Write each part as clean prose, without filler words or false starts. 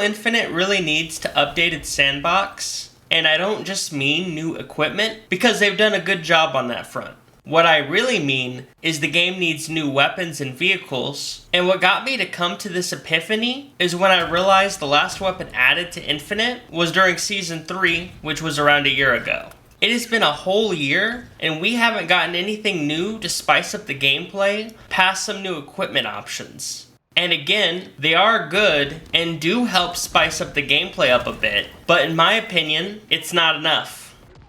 Infinite really needs to update its sandbox, and I don't just mean new equipment, because they've done a good job on that front. What I really mean is the game needs new weapons and vehicles, and what got me to come to this epiphany is when I realized the last weapon added to Infinite was during Season 3, which was around a year ago. It has been a whole year, and we haven't gotten anything new to spice up the gameplay past some new equipment options. And again, they are good and do help spice up the gameplay up a bit, but in my opinion, it's not enough.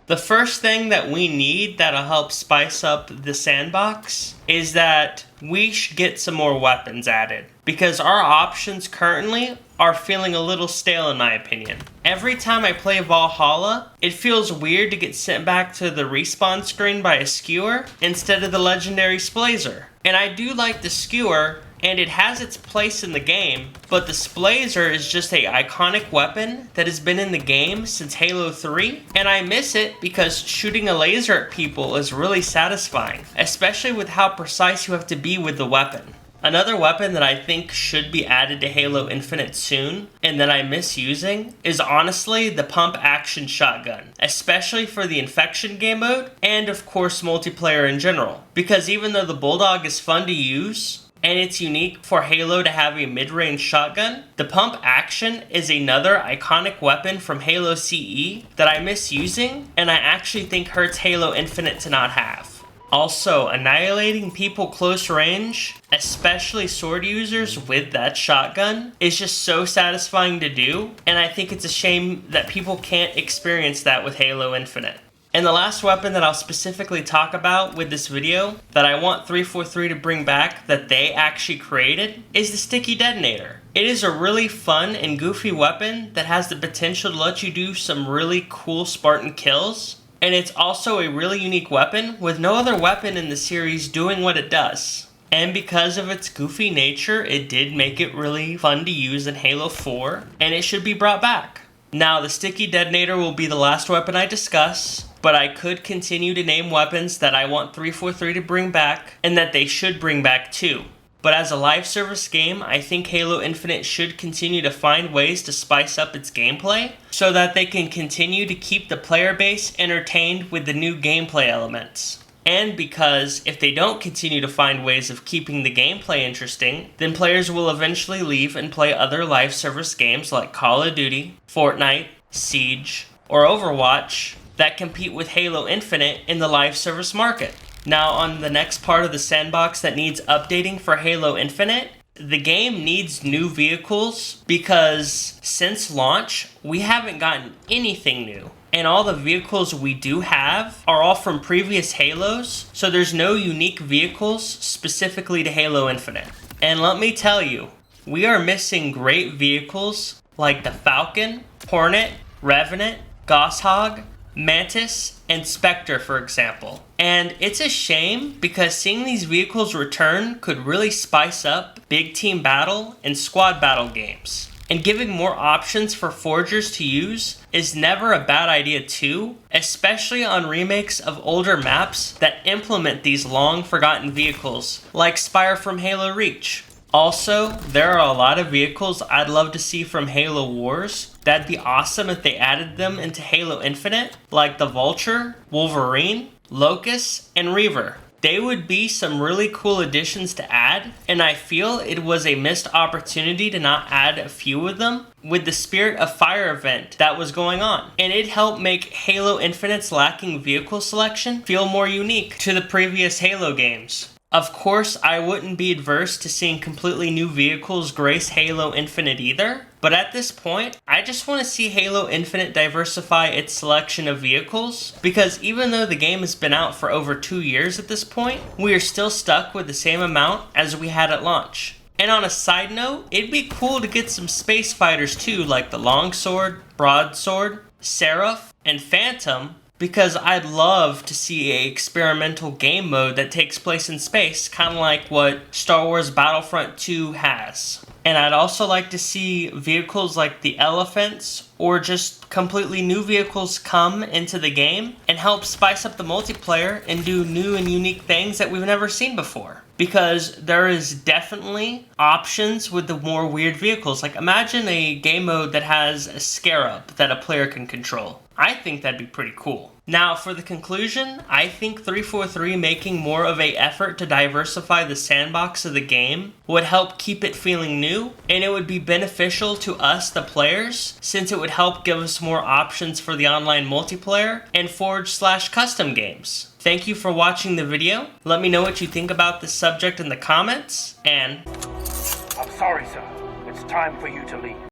The first thing that we need that'll help spice up the sandbox is that we should get some more weapons added, because our options currently are feeling a little stale in my opinion. Every time I play Valhalla, it feels weird to get sent back to the respawn screen by a skewer instead of the legendary Splazer. And I do like the skewer, and it has its place in the game, but the Splazer is just an iconic weapon that has been in the game since Halo 3, and I miss it because shooting a laser at people is really satisfying, especially with how precise you have to be with the weapon. Another weapon that I think should be added to Halo Infinite soon, and that I miss using, is honestly the pump action shotgun, especially for the Infection game mode, and of course multiplayer in general. Because even though the Bulldog is fun to use, and it's unique for Halo to have a mid-range shotgun, the pump action is another iconic weapon from Halo CE that I miss using, and I actually think hurts Halo Infinite to not have. Also, annihilating people close range, especially sword users with that shotgun, is just so satisfying to do, and I think it's a shame that people can't experience that with Halo Infinite. And the last weapon that I'll specifically talk about with this video that I want 343 to bring back that they actually created is the Sticky Detonator. It is a really fun and goofy weapon that has the potential to let you do some really cool Spartan kills. And it's also a really unique weapon with no other weapon in the series doing what it does. And because of its goofy nature, it did make it really fun to use in Halo 4, and it should be brought back. Now, the Sticky Detonator will be the last weapon I discuss, but I could continue to name weapons that I want 343 to bring back, and that they should bring back too. But as a live service game, I think Halo Infinite should continue to find ways to spice up its gameplay, so that they can continue to keep the player base entertained with the new gameplay elements. And because if they don't continue to find ways of keeping the gameplay interesting, then players will eventually leave and play other live service games like Call of Duty, Fortnite, Siege, or Overwatch that compete with Halo Infinite in the live service market. Now, on the next part of the sandbox that needs updating for Halo Infinite, the game needs new vehicles because since launch, we haven't gotten anything new. And all the vehicles we do have are all from previous Halos, so there's no unique vehicles specifically to Halo Infinite. And let me tell you, we are missing great vehicles like the Falcon, Hornet, Revenant, Goshawk, Mantis, and Spectre, for example. And it's a shame because seeing these vehicles return could really spice up big team battle and squad battle games. And giving more options for forgers to use is never a bad idea too, especially on remakes of older maps that implement these long forgotten vehicles, like Spire from Halo Reach. Also, there are a lot of vehicles I'd love to see from Halo Wars. That'd be awesome if they added them into Halo Infinite, like the Vulture, Wolverine, Locust, and Reaver. They would be some really cool additions to add, and I feel it was a missed opportunity to not add a few of them with the Spirit of Fire event that was going on. And it helped make Halo Infinite's lacking vehicle selection feel more unique to the previous Halo games. Of course, I wouldn't be adverse to seeing completely new vehicles grace Halo Infinite either, but at this point, I just want to see Halo Infinite diversify its selection of vehicles, because even though the game has been out for over 2 years at this point, we are still stuck with the same amount as we had at launch. And on a side note, it'd be cool to get some space fighters too, like the Longsword, Broadsword, Seraph, and Phantom, because I'd love to see an experimental game mode that takes place in space, kind of like what Star Wars Battlefront 2 has. And I'd also like to see vehicles like the Elephants, or just completely new vehicles come into the game and help spice up the multiplayer and do new and unique things that we've never seen before. because there is definitely options with the more weird vehicles. Like, imagine a game mode that has a scarab that a player can control. I think that'd be pretty cool. Now, for the conclusion, I think 343 making more of an effort to diversify the sandbox of the game would help keep it feeling new, and it would be beneficial to us, the players, since it would help give us more options for the online multiplayer and Forge/custom games. Thank you for watching the video. Let me know what you think about this subject in the comments, and... I'm sorry, sir. It's time for you to leave.